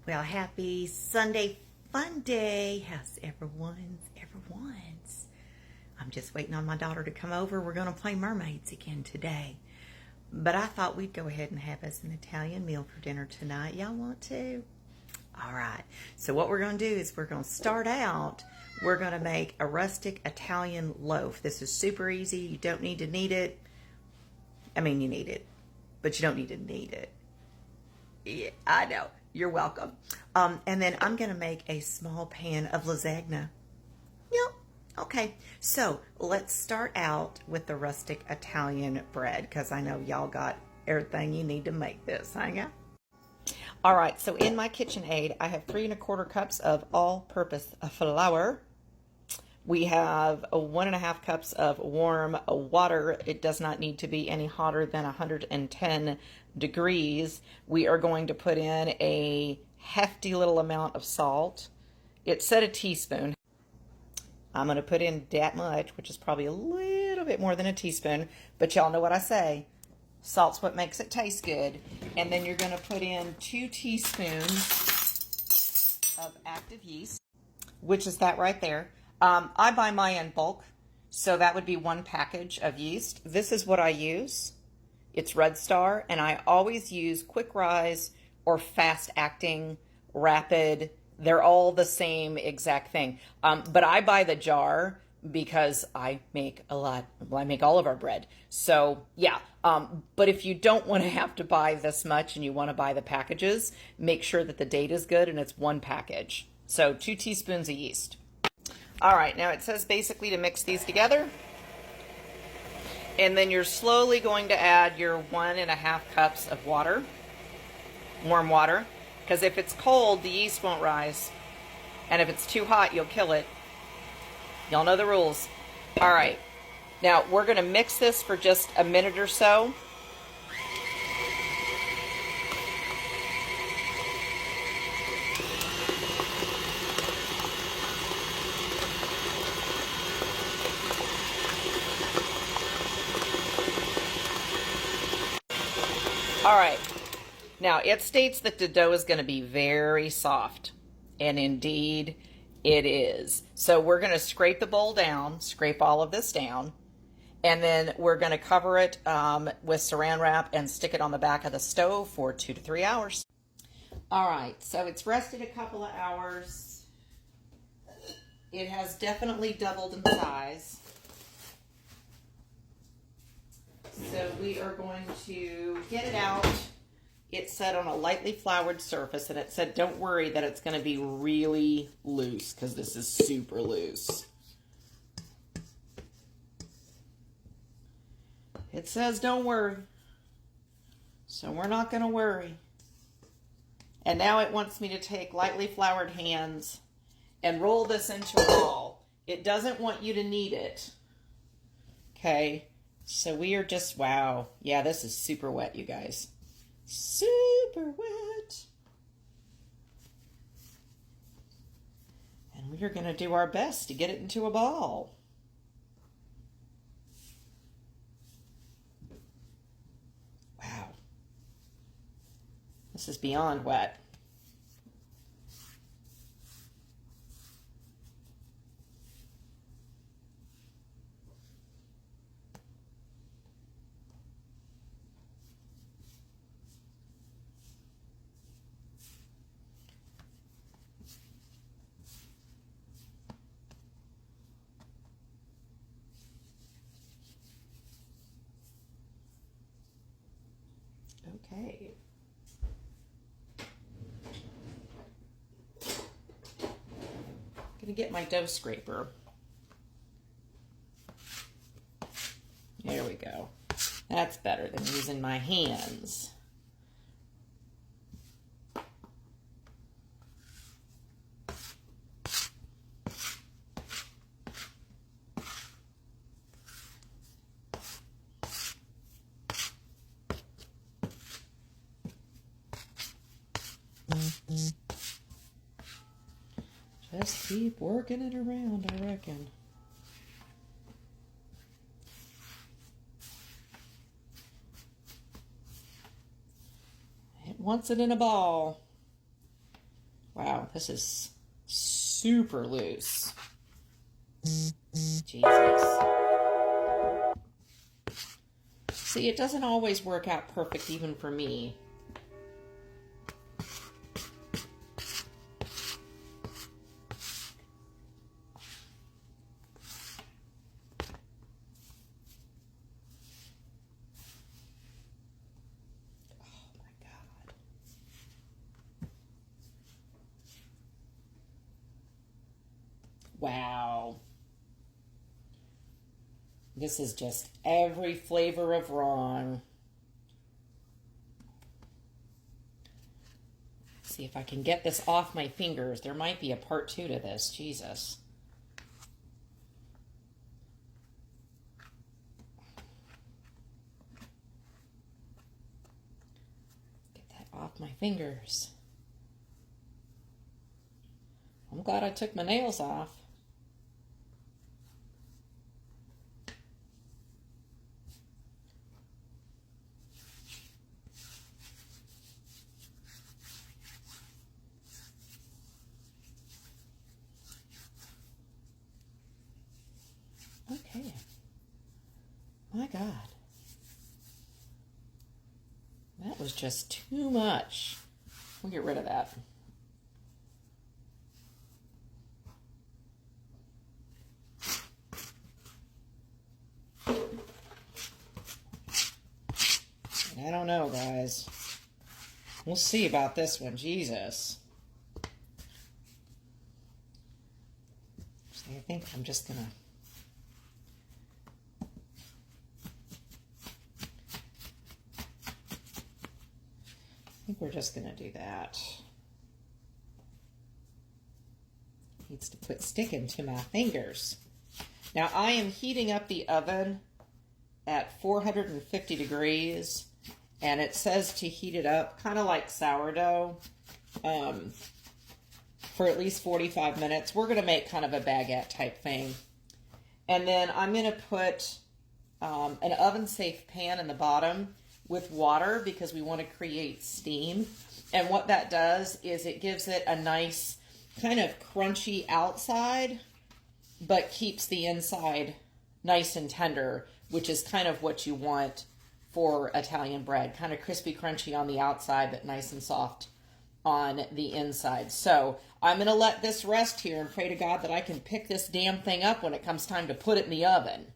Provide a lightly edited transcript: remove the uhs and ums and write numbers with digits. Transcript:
Well, happy Sunday fun day. How's everyone's? I'm just waiting on my daughter to come over. We're going to play mermaids again today. But I thought we'd go ahead and have us an Italian meal for dinner tonight. Y'all want to? All right. So what we're going to do is we're going to start out. We're going to make a rustic Italian loaf. This is super easy. You don't need to knead it. I mean, you need it, but you don't need to knead it. Yeah, I know. You're welcome. And then I'm going to make a small pan of lasagna. Yep. Okay. So let's start out with the rustic Italian bread because I know y'all got everything you need to make this. Hang on. All right. So in my KitchenAid, I have 3 1/4 cups of all-purpose flour. We have 1.5 cups of warm water. It does not need to be any hotter than 110 degrees. We are going to put in a hefty little amount of salt. It said a teaspoon. I'm going to put in that much, which is probably a little bit more than a teaspoon, but y'all know what I say. Salt's what makes it taste good. And then you're going to put in 2 teaspoons of active yeast, which is that right there. I buy mine in bulk, so that would be 1 package of yeast. This is what I use. It's Red Star, and I always use quick rise or fast acting, rapid. They're all the same exact thing. But I buy the jar because I make a lot. Well, I make all of our bread. So yeah. But if you don't want to have to buy this much and you want to buy the packages, make sure that the date is good and it's 1 package. So 2 teaspoons of yeast. All right, now it says basically to mix these together. And then you're slowly going to add your 1.5 cups of water, warm water, because if it's cold, the yeast won't rise. And if it's too hot, you'll kill it. Y'all know the rules. All right, now we're going to mix this for just a minute or so. All right, now it states that the dough is going to be very soft, and indeed it is. So we're going to scrape the bowl down, scrape all of this down, and then we're going to cover it with saran wrap and stick it on the back of the stove for 2 to 3 hours. All right, so it's rested a couple of hours. It has definitely doubled in size. So we are going to get it out. It said on a lightly floured surface, and it said don't worry that it's going to be really loose because this is super loose. It says don't worry. So we're not going to worry. And now it wants me to take lightly floured hands and roll this into a ball. It doesn't want you to knead it. Okay. So we are just, wow. Yeah, this is super wet, you guys. Super wet. And we are going to do our best to get it into a ball. Wow. This is beyond wet. Okay. Gonna get my dough scraper. There we go. That's better than using my hands. Just keep working it around, I reckon. It wants it in a ball. Wow, this is super loose. Jesus. See, it doesn't always work out perfect even for me. Wow. This is just every flavor of wrong. See if I can get this off my fingers. There might be a part 2 to this. Jesus. Get that off my fingers. I'm glad I took my nails off. Okay. My God. That was just too much. We'll get rid of that. I don't know, guys. We'll see about this one. Jesus. See, I think I'm just going to... I think we're just going to do that. Needs to quit sticking to my fingers. Now, I am heating up the oven at 450 degrees, and it says to heat it up kind of like sourdough for at least 45 minutes. We're going to make kind of a baguette type thing. And then I'm going to put an oven-safe pan in the bottom with water because we want to create steam. And what that does is it gives it a nice kind of crunchy outside, but keeps the inside nice and tender, which is kind of what you want for Italian bread. Kind of crispy, crunchy on the outside, but nice and soft on the inside. So I'm going to let this rest here and pray to God that I can pick this damn thing up when it comes time to put it in the oven.